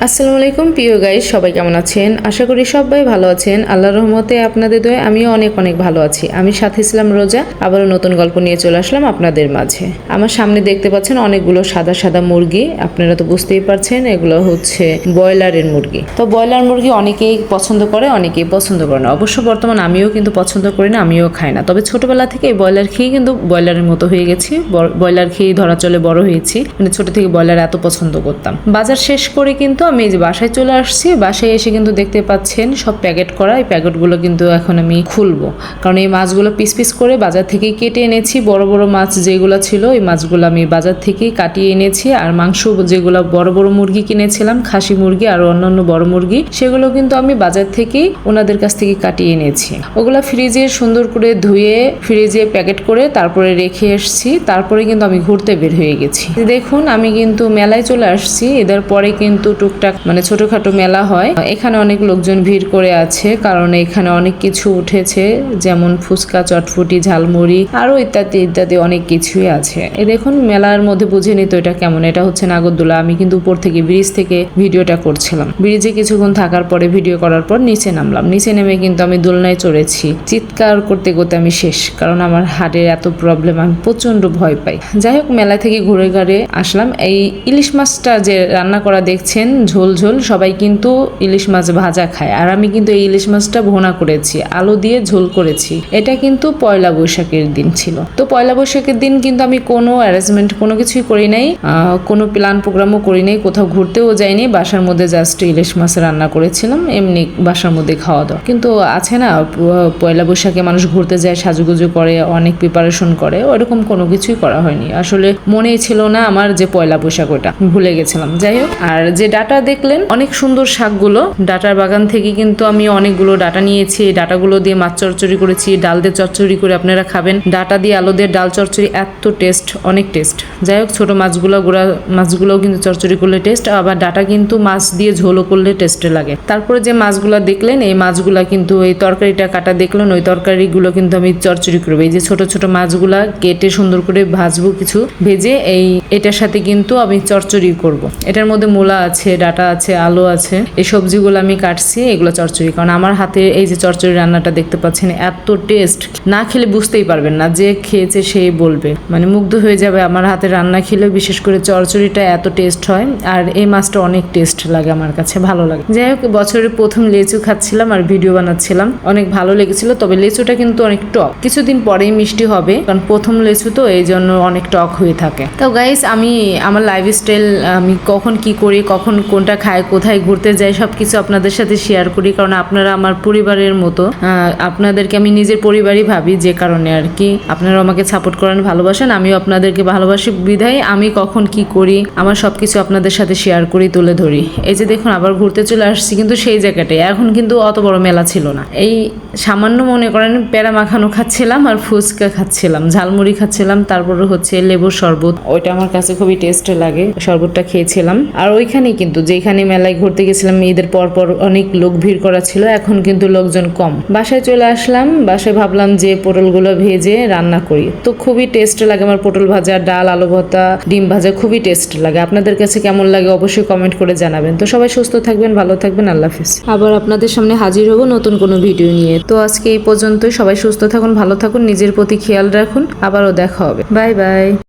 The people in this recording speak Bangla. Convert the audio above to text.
আসসালামু আলাইকুম প্রিয় গাইস, সবাই কেমন আছেন? আশা করি সবাই ভালো আছেন। আল্লাহর রহমতে আপনাদের দোয়ায় আমিও অনেক অনেক ভালো আছি। আমি সাথে ছিলাম রোজা, আবারও নতুন গল্প নিয়ে চলে আসলাম আপনাদের মাঝে। আমার সামনে দেখতে পাচ্ছেন অনেকগুলো সাদা সাদা মুরগি। আপনারা তো বুঝতেই পারছেন এগুলো হচ্ছে ব্রয়লারের মুরগি। তো ব্রয়লার মুরগি অনেকেই পছন্দ করে, অনেকেই পছন্দ করে না। অবশ্য বর্তমান আমিও কিন্তু পছন্দ করি না, আমিও খাই না। তবে ছোটবেলা থেকে ব্রয়লার খেয়ে কিন্তু ব্রয়লারের মতো হয়ে গেছি। ব্রয়লার খেয়ে ধরা চলে বড় হয়েছি, মানে ছোট থেকে ব্রয়লার এত পছন্দ করতাম। বাজার শেষ করে কিন্তু আমি এই যে বাসায় চলে আসছি। বাসায় এসে কিন্তু দেখতে পাচ্ছেন সব প্যাকেট করা। এই প্যাকেটগুলো কিন্তু এখন আমি খুলবো, কারণ এই মাছগুলো পিস পিস করে বাজার থেকে কেটে এনেছি। বড় বড় মাছ যেগুলো ছিল এই মাছগুলো আমি বাজার থেকে কাটিয়ে এনেছি। আর মাংস যেগুলো বড় বড় মুরগি কিনেছিলাম, খাসি মুরগি আর অন্যান্য বড় মুরগি, সেগুলো কিন্তু আমি বাজার থেকেই ওনাদের কাছ থেকে কাটিয়ে এনেছি। ওগুলো ফ্রিজে সুন্দর করে ধুয়ে ফ্রিজে প্যাকেট করে তারপরে রেখে এসছি। তারপরে কিন্তু আমি ঘুরতে বের হয়ে গেছি। দেখুন আমি কিন্তু মেলায় চলে আসছি। এদের পরে কিন্তু টুকটাক মানে ছোটখাটো মেলা হয়। এখানে অনেক লোকজন ভিড় করে আছে, কারণ এখানে অনেক কিছু উঠেছে, যেমন ফুচকা, চটফুটি, ঝালমুড়ি আরো ইত্যাদি ইত্যাদি অনেক কিছুই আছে। এই দেখুন মেলার মধ্যে বুঝে নিত এটা কেমন। এটা হচ্ছে নাগরদোলা। আমি কিন্তু উপর থেকে ব্রিজ থেকে ভিডিওটা করছিলাম। ব্রিজে কিছুক্ষণ থাকার পরে ভিডিও করার পর নিচে নামলাম। নিচে নেমে কিন্তু আমি দোলনায় চড়েছি। চিৎকার করতে করতে আমি শেষ, কারণ আমার হার্টের এত প্রবলেম, আমি প্রচন্ড ভয় পাই। যাই হোক মেলা থেকে ঘুরে ঘুরে আসলাম। এই ইলিশ মাছটা যে রান্না করা দেখছেন, ঝোল ঝোল, সবাই কিন্তু ইলিশ মাছ ভাজা খায়, আর আমি কিন্তু এই ইলিশ মাছটা ভুনা করেছি, আলু দিয়ে ঝোল করেছি। এটা কিন্তু পয়লা বৈশাখের দিন ছিল। তো পয়লা বৈশাখের দিন কিন্তু আমি কোনো অ্যারেঞ্জমেন্ট কোনো কিছুই করি নাই, কোনো প্ল্যান প্রোগ্রামও করি নাই, কোথাও ঘুরতেও যাইনি। বাসার মধ্যে জাস্ট ইলিশ মাছ রান্না করেছিলাম, এমনি বাসার মধ্যে খাওয়া দাওয়া। কিন্তু আছে না পয়লা বৈশাখে মানুষ ঘুরতে যায়, সাজুগুজু করে, অনেক প্রিপারেশন করে, ওরকম কোনো কিছুই করা হয়নি। আসলে মনেই ছিল না আমার যে পয়লা বৈশাখ, ওটা ভুলে গেছিলাম। যাই হোক, আর যে ডাটা দেখলেন অনেক সুন্দর শাকগুলো, ডাটার বাগান থেকে কিন্তু আমি অনেকগুলো ডাটা নিয়েছি। এই ডাটাগুলো দিয়ে মাছ চচ্চড়ি করেছি, ডাল দিয়ে চচ্চড়ি করে আপনারা খাবেন। ডাটা দিয়ে আলু দিয়ে ডাল চচ্চড়ি এত টেস্ট, অনেক টেস্ট। যাই হোক, ছোট মাছগুলো, গুঁড়া মাছগুলোও কিন্তু চচ্চড়ি করলে টেস্ট, আবার ডাটা কিন্তু মাছ দিয়ে ঝোলও করলে টেস্টে লাগে। তারপরে যে মাছগুলো দেখলেন, এই মাছগুলা কিন্তু এই তরকারিটা কাটা দেখলেন, ওই তরকারিগুলো কিন্তু আমি চচ্চড়ি করবো। এই যে ছোট ছোট মাছগুলা কেটে সুন্দর করে ভাজবো, কিছু ভেজে এটার সাথে কিন্তু আমি চচ্চড়ি করব। এটার মধ্যে মূলা আছে, ডাটা আছে, আলু আছে, এই সবজিগুলো আমি কাটছি, এগুলো চচ্চড়ি। কারণ আমার হাতে এই যে চচ্চড়ি রান্নাটা দেখতে পাচ্ছেন, এত টেস্ট, না খেলে বুঝতেই পারবেন না, যে খেয়েছে সেই বলবে, মানে মুগ্ধ হয়ে যাবে আমার হাতে রান্না খেলে। বিশেষ করে চচ্চড়িটা এত টেস্ট হয়, আর এই মাছটা অনেক টেস্ট লাগে, আমার কাছে ভালো লাগে। যাই হোক, বছরের প্রথম লেচু খাচ্ছিলাম আর ভিডিও বানাচ্ছিলাম, অনেক ভালো লেগেছিল। তবে লেচুটা কিন্তু অনেক টক, কিছুদিন পরেই মিষ্টি হবে, কারণ প্রথম লেচু তো, এই জন্য অনেক টক হয়ে থাকে। তো গাইস, আমি আমার লাইফস্টাইল, আমি কখন কি করি, কখন কোনটা খাই, কোথায় ঘুরতে যাই, সবকিছু আপনাদের সাথে শেয়ার করি, কারণ আপনারা আমার পরিবারের মতো। আপনাদেরকে আমি নিজের পরিবারই ভাবি, যে কারণে আর কি আপনারা আমাকে সাপোর্ট করেন, ভালোবাসেন, আমিও আপনাদেরকে ভালোবাসি। বিধায় আমি কখন কি করি, আমার সবকিছু আপনাদের সাথে শেয়ার করি, তুলে ধরি। এই যে দেখুন আবার ঘুরতে চলে আসছি, কিন্তু সেই জায়গাটায়। এখন কিন্তু অত বড় মেলা ছিল না, এই সামান্য মনে করেন পেড়া মাখানো খাচ্ছিলাম আর ফুচকা খাচ্ছিলাম, ঝালমুড়ি খাচ্ছিলাম, তারপরে হচ্ছে লেবুর শরবত, ওইটা আমার কাছে খুবই টেস্ট লাগে, শরবতটা খেয়েছিলাম। আর ওইখানেই কিন্তু যেখানে মেলায় ঘুরতে গেছিলাম, ঈদের পর পর অনেক লোক ভিড় করা ছিল, এখন কিন্তু লোকজন কম। বাসায় চলে আসলাম। বাসায় ভাবলাম যে পটলগুলো ভেজে রান্না করি, তো খুবই টেস্ট লাগে আমার পটল ভাজা, ডাল, আলু ভর্তা, ডিম ভাজা, খুবই টেস্ট লাগে। আপনাদের কাছে কেমন লাগে অবশ্যই কমেন্ট করে জানাবেন। তো সবাই সুস্থ থাকবেন, ভালো থাকবেন, আল্লাহ হাফেজ। আবার আপনাদের সামনে হাজির হব নতুন কোনো ভিডিও নিয়ে। তো আজকে এই পর্যন্তই। সবাই সুস্থ থাকুন, ভালো থাকুন, নিজের প্রতি খেয়াল রাখুন। আবারও দেখা হবে। Bye bye.